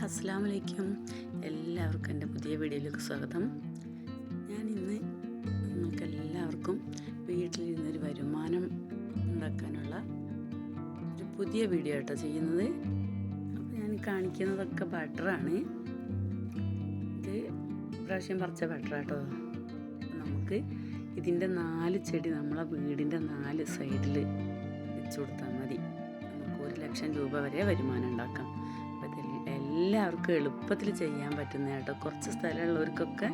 അസ്സലാമു അലൈക്കും. എല്ലാവർക്കും എൻ്റെ പുതിയ വീഡിയോയിലേക്ക് സ്വാഗതം. ഞാനിന്ന് നിങ്ങൾക്ക് എല്ലാവർക്കും വീട്ടിലിരുന്നൊരു വരുമാനം ഉണ്ടാക്കാനുള്ള ഒരു പുതിയ വീഡിയോ ആട്ടോ ചെയ്യുന്നത്. അപ്പോൾ ഞാൻ കാണിക്കുന്നതൊക്കെ ബട്ടറാണ്. ഇത് പ്രാവശ്യം പറിച്ച ബട്ടറാട്ടോ. നമുക്ക് ഇതിൻ്റെ 4 ചെടി നമ്മളെ വീടിൻ്റെ 4 സൈഡിൽ വെച്ച് കൊടുത്താൽ മതി. നമുക്ക് 1 ലക്ഷം രൂപ വരെ വരുമാനം ഉണ്ടാക്കാം. എല്ലാവർക്കും എളുപ്പത്തിൽ ചെയ്യാൻ പറ്റുന്ന കേട്ടോ. കുറച്ച് സ്ഥലമുള്ളവർക്കൊക്കെ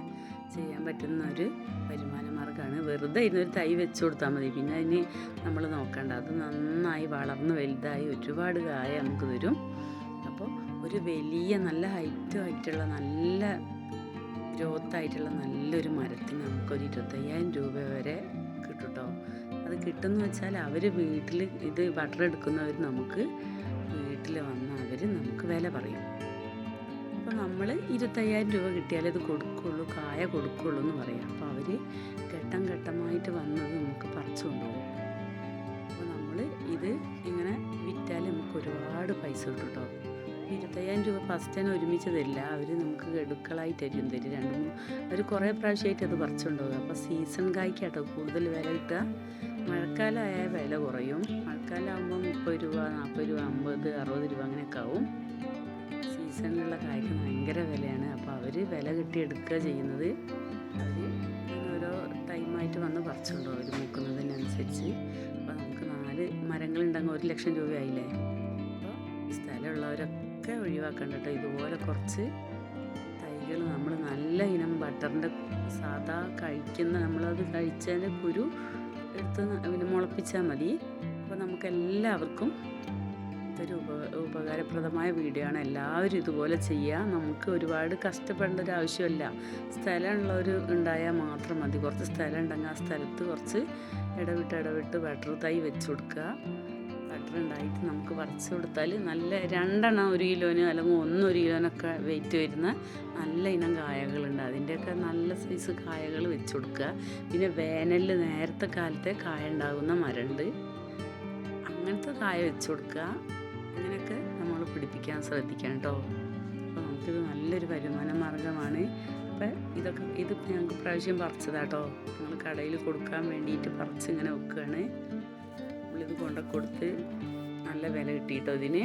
ചെയ്യാൻ പറ്റുന്ന ഒരു വരുമാന മാർഗ്ഗമാണ്. വെറുതെ ഇരുന്നൊരു തൈ വെച്ച് കൊടുത്താൽ മതി. പിന്നെ അതിന് നമ്മൾ നോക്കണ്ട. അത് നന്നായി വളർന്ന് വലുതായി ഒരുപാട് കായ നമുക്ക് തരും. അപ്പോൾ ഒരു വലിയ നല്ല ഹൈറ്റുള്ള നല്ല ഗ്രോത്തായിട്ടുള്ള നല്ലൊരു മരത്തിന് നമുക്കൊരു 25,000 രൂപ വരെ കിട്ടും കേട്ടോ. അത് കിട്ടുമെന്ന് വെച്ചാൽ അവർ വീട്ടിൽ ഇത് ബട്ടർ എടുക്കുന്നവർ നമുക്ക് വീട്ടിൽ വന്ന് അവർ നമുക്ക് വില പറയും. അപ്പോൾ നമ്മൾ 25,000 രൂപ കിട്ടിയാലേ ഇത് കൊടുക്കുള്ളൂ, കായ കൊടുക്കുള്ളൂ എന്ന് പറയാം. അപ്പോൾ അവർ ഘട്ടം ഘട്ടമായിട്ട് വന്നത് നമുക്ക് പറിച്ചു കൊണ്ടുപോകും. അപ്പോൾ നമ്മൾ ഇത് ഇങ്ങനെ വിറ്റാൽ നമുക്ക് ഒരുപാട് പൈസ കിട്ടും കേട്ടോ. 25,000 രൂപ ഫസ്റ്റ് തന്നെ ഒരുമിച്ച് തരില്ല. അവർ നമുക്ക് ഗഡുക്കളായിട്ടായിരിക്കും തരും. അവർ കുറേ പ്രാവശ്യമായിട്ട് അത് പറിച്ചുകൊണ്ടുപോകും. അപ്പോൾ സീസൺ കായ്ക്കാട്ടോ കൂടുതൽ വില കിട്ടുക. മഴക്കാലമായ വില കുറയും. മഴക്കാലമാകുമ്പോൾ 30 രൂപ 40 രൂപ 50 60 രൂപ അങ്ങനെയൊക്കെ ആവും. സീസണിലുള്ള കായ്ക്ക് ഭയങ്കര വിലയാണ്. അപ്പോൾ അവർ വില കിട്ടിയെടുക്കുക ചെയ്യുന്നത്. അവർ ഓരോ ടൈമായിട്ട് വന്ന് പറിച്ചുകൊണ്ടോ അവർ നോക്കുന്നതിനനുസരിച്ച്. അപ്പോൾ നമുക്ക് 4 മരങ്ങളുണ്ടെങ്കിൽ 1 ലക്ഷം രൂപയായില്ലേ. അപ്പോൾ സ്ഥലമുള്ളവരൊക്കെ ഒഴിവാക്കണ്ട കേട്ടോ. ഇതുപോലെ കുറച്ച് തൈകൾ നമ്മൾ നല്ല ഇനം ബട്ടറിൻ്റെ സാധാ കഴിക്കുന്ന നമ്മളത് കഴിച്ചതിൻ്റെ കുരു എടുത്ത് മുളപ്പിച്ചാൽ മതി. അപ്പോൾ നമുക്കെല്ലാവർക്കും ഇതൊരു ഉപകാരപ്രദമായ വീഡിയോ ആണ്. എല്ലാവരും ഇതുപോലെ ചെയ്യുക. നമുക്ക് ഒരുപാട് കഷ്ടപ്പെടേണ്ട ഒരു ആവശ്യമില്ല. സ്ഥലമുള്ളവർ ഉണ്ടായാൽ മാത്രം മതി. കുറച്ച് സ്ഥലം ഉണ്ടെങ്കിൽ ആ സ്ഥലത്ത് കുറച്ച് ഇടവിട്ട് ബട്ടർ തൈ വെച്ച് കൊടുക്കുക. ബട്ടർ ഉണ്ടായിട്ട് നമുക്ക് പറിച്ച് കൊടുത്താൽ നല്ല 2 1 കിലോന് അല്ലെങ്കിൽ 1 കിലോനൊക്കെ വെയിറ്റ് വരുന്ന നല്ല ഇനം കായകളുണ്ട്. അതിൻ്റെയൊക്കെ നല്ല സൈസ് കായകൾ വെച്ച് കൊടുക്കുക. പിന്നെ വേനലിൽ നേരത്തെ കാലത്തെ കായ ഉണ്ടാകുന്ന മരമുണ്ട്, അങ്ങനത്തെ കായ വെച്ച് കൊടുക്കുക. അങ്ങനെയൊക്കെ നമ്മൾ പിടിപ്പിക്കാൻ ശ്രദ്ധിക്കണം കേട്ടോ. അപ്പോൾ നമുക്കിത് നല്ലൊരു വരുമാന മാർഗ്ഗമാണ്. അപ്പോൾ ഇത് ഞങ്ങൾക്ക് പ്രാവശ്യം പറിച്ചതാട്ടോ. ഞങ്ങൾ കടയിൽ കൊടുക്കാൻ വേണ്ടിയിട്ട് പറിച്ച് ഇങ്ങനെ വെക്കുകയാണ്. നമ്മളിത് കൊടുത്ത് നല്ല വില കിട്ടിയിട്ടോ. ഇതിന്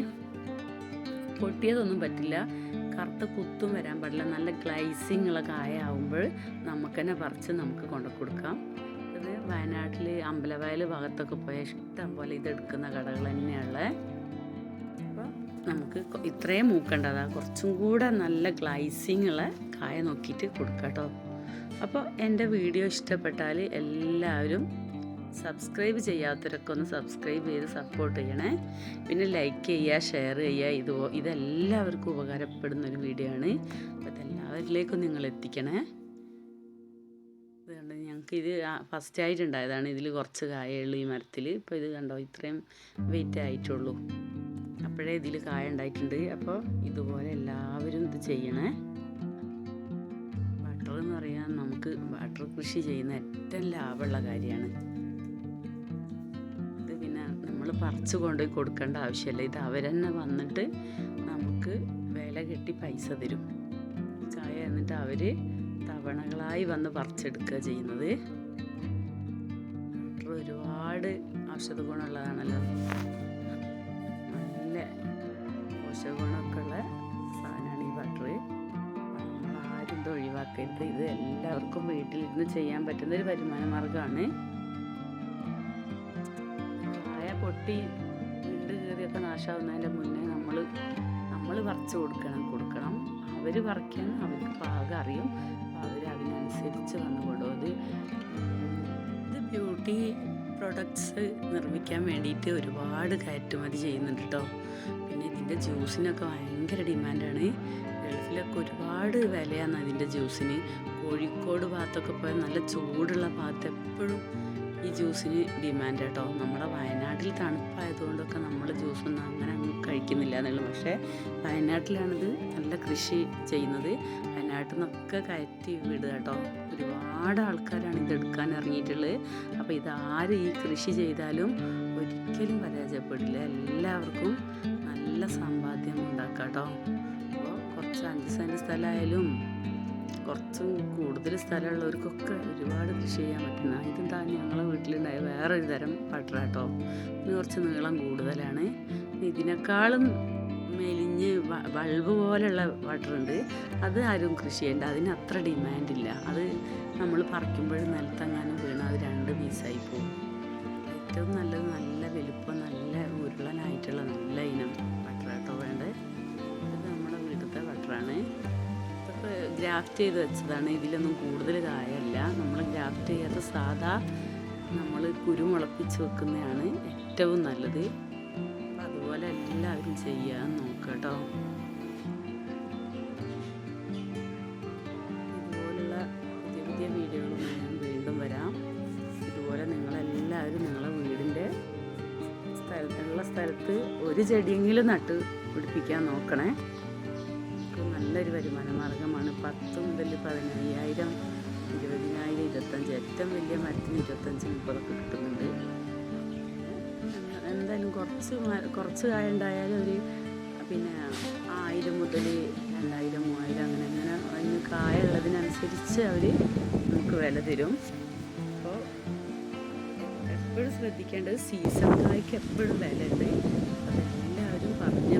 പൊട്ടിയതൊന്നും പറ്റില്ല, കറുത്ത കുത്തും വരാൻ പാടില്ല. നല്ല ഗ്ലൈസിങ് ഉള്ള കായ ആവുമ്പോൾ നമുക്ക് തന്നെ പറിച്ച് നമുക്ക് കൊടുക്കാം. ഇത് വയനാട്ടിൽ അമ്പലവയൽ ഭാഗത്തൊക്കെ പോയാൽ ഇഷ്ടം പോലെ ഇതെടുക്കുന്ന കടകൾ തന്നെയുള്ള. അപ്പോൾ നമുക്ക് ഇത്രയും മൂക്കേണ്ടതാ, കുറച്ചും കൂടെ നല്ല ഗ്ലൈസിങ് ഉള്ള കായ നോക്കിയിട്ട് കൊടുക്കാം കേട്ടോ. അപ്പോൾ എൻ്റെ വീഡിയോ ഇഷ്ടപ്പെട്ടാൽ എല്ലാവരും സബ്സ്ക്രൈബ് ചെയ്യാത്തവരൊക്കെ ഒന്ന് സബ്സ്ക്രൈബ് ചെയ്ത് സപ്പോർട്ട് ചെയ്യണേ. പിന്നെ ലൈക്ക് ചെയ്യുക, ഷെയർ ചെയ്യുക. ഇതെല്ലാവർക്കും ഉപകാരപ്പെടുന്നൊരു വീഡിയോ ആണ്. അപ്പോൾ ഇതെല്ലാവരിലേക്കും നിങ്ങൾ എത്തിക്കണേ. അതുകൊണ്ട് ഞങ്ങൾക്ക് ഇത് ഫസ്റ്റ് ആയിട്ടുണ്ടായതാണ്. ഇതിൽ കുറച്ച് കായുള്ളൂ ഈ മരത്തിൽ. ഇപ്പോൾ ഇത് കണ്ടോ, ഇത്രയും വെയിറ്റ് ആയിട്ടുള്ളൂ. അപ്പോഴേ ഇതിൽ കായ ഉണ്ടായിട്ടുണ്ട്. അപ്പോൾ ഇതുപോലെ എല്ലാവരും ഇത് ചെയ്യണേ. ബട്ടർ എന്ന് പറയാൻ നമുക്ക് ബട്ടർ കൃഷി ചെയ്യുന്ന ഏറ്റവും ലാഭമുള്ള കാര്യമാണ്. ഇത് പിന്നെ നമ്മൾ പറിച്ചു കൊണ്ടുപോയി കൊടുക്കേണ്ട ആവശ്യമില്ല. ഇത് അവരെന്നെ വന്നിട്ട് നമുക്ക് വില കെട്ടി പൈസ തരും. കായ എന്നിട്ട് അവർ തവണകളായി വന്ന് പറിച്ചെടുക്കുക ചെയ്യുന്നത്. ബട്ടർ ഒരുപാട് ഔഷധ ഗുണമുള്ളതാണല്ലോ. നല്ല പോഷക ഗുണമൊക്കെ ഉള്ള സാധനമാണ് ഈ ബട്ടർ. നമ്മളാരും ഇത് ഒഴിവാക്കരുത്. ഇത് എല്ലാവർക്കും വീട്ടിലിരുന്ന് ചെയ്യാൻ പറ്റുന്നൊരു വരുമാന മാർഗ്ഗമാണ്. കായ പൊട്ടി വീട് കയറിയൊക്കെ നാശമാവുന്നതിൻ്റെ മുന്നേ നമ്മൾ പറിച്ച് കൊടുക്കണം. അവർ പറിക്കാൻ അവർക്ക് പാകം അറിയും. അവർ അതിനനുസരിച്ച് വന്ന് കൊടുക്കും. ഇത് ബ്യൂട്ടി പ്രൊഡക്ട്സ് നിർമ്മിക്കാൻ വേണ്ടിയിട്ട് ഒരുപാട് കയറ്റുമതി ചെയ്യുന്നുണ്ട് കേട്ടോ. പിന്നെ ഇതിൻ്റെ ജ്യൂസിനൊക്കെ ഭയങ്കര ഡിമാൻഡാണ്. ഗൾഫിലൊക്കെ ഒരുപാട് വിലയാണ് അതിൻ്റെ ജ്യൂസിന്. കോഴിക്കോട് ഭാഗത്തൊക്കെ പോയാൽ നല്ല ചൂടുള്ള ഭാഗത്ത് എപ്പോഴും ഈ ജ്യൂസിന് ഡിമാൻഡ് കേട്ടോ. നമ്മുടെ വയനാട്ടിൽ തണുപ്പായതുകൊണ്ടൊക്കെ നമ്മൾ ജ്യൂസൊന്നും അങ്ങനെ കഴിക്കുന്നില്ല എന്നുള്ളൂ. പക്ഷേ വയനാട്ടിലാണിത് നല്ല കൃഷി ചെയ്യുന്നത്. വയനാട്ടിൽ നിന്നൊക്കെ കയറ്റി വിടുക കേട്ടോ. ഒരുപാട് ആൾക്കാരാണ് ഇതെടുക്കാൻ ഇറങ്ങിയിട്ടുള്ളത്. അപ്പോൾ ഇതാര് ഈ കൃഷി ചെയ്താലും ഒരിക്കലും പരാജയപ്പെടില്ല. എല്ലാവർക്കും നല്ല സമ്പാദ്യം ഉണ്ടാക്കാം കേട്ടോ. അപ്പോൾ കുറച്ച് 5 സെൻറ്റ് സ്ഥലമായാലും കുറച്ചും കൂടുതൽ സ്ഥലമുള്ളവർക്കൊക്കെ ഒരുപാട് കൃഷി ചെയ്യാൻ പറ്റുന്ന ഇതെന്താ ഞങ്ങളെ വീട്ടിലുണ്ടായ വേറൊരു തരം ബട്ടർ കേട്ടോ. ഇതിന് കുറച്ച് നീളം കൂടുതലാണ്. ഇതിനേക്കാളും മെലിഞ്ഞ് ബൾബ് പോലെയുള്ള ബട്ടറുണ്ട്. അത് ആരും കൃഷി ചെയ്യേണ്ട, അതിന് അത്ര ഡിമാൻഡില്ല. അത് നമ്മൾ പറിക്കുമ്പോഴും നിലത്തെങ്ങാനും വീണ് അത് 2 പീസായി പോകും. ഏറ്റവും നല്ലത് നല്ല വലുപ്പം നല്ല ഉരുളനായിട്ടുള്ള നല്ല ഇനം ബട്ടർ കേട്ടോ വേണ്ടത്. ഇത് നമ്മുടെ വീട്ടിലത്തെ ബട്ടറാണ്. ഇതൊക്കെ ഗ്രാഫ്റ്റ് ചെയ്ത് വെച്ചതാണ്. ഇതിലൊന്നും കൂടുതൽ കായല്ല. നമ്മൾ ഗ്രാഫ്റ്റ് ചെയ്യാത്ത സാധാ നമ്മൾ കുരുമുളപ്പിച്ച് വെക്കുന്നതാണ് ഏറ്റവും നല്ലത്. അതുപോലെ എല്ലാവരും ചെയ്യാൻ നോക്കുക കേട്ടോ. ഇതുപോലുള്ള പുതിയ പുതിയ വീഡിയോകളുമായി ഞാൻ വീണ്ടും വരാം. ഇതുപോലെ നിങ്ങളെല്ലാവരും നിങ്ങളെ വീടിൻ്റെ സ്ഥലത്ത് ഒരു ചെടിയെങ്കിലും നട്ട് പിടിപ്പിക്കാൻ നോക്കണേ. നല്ലൊരു വരുമാന മാർഗമാണ്. 10 മുതൽ 15,000, 20,000, 25, ഏറ്റവും വലിയ മരത്തിന് 25-30 കിട്ടുന്നുണ്ട്. എന്തായാലും കുറച്ച് കായ ഉണ്ടായാലും ഒരു 1000 മുതൽ 2000, 3000 അങ്ങനെ അതിന് കായ ഉള്ളതിനനുസരിച്ച് അവർ നമുക്ക് വില തരും. അപ്പോൾ എപ്പോഴും ശ്രദ്ധിക്കേണ്ടത് സീസൺ കായ്ക്ക് എപ്പോഴും വില ഉണ്ട്. അതെല്ലാവരും പറഞ്ഞ്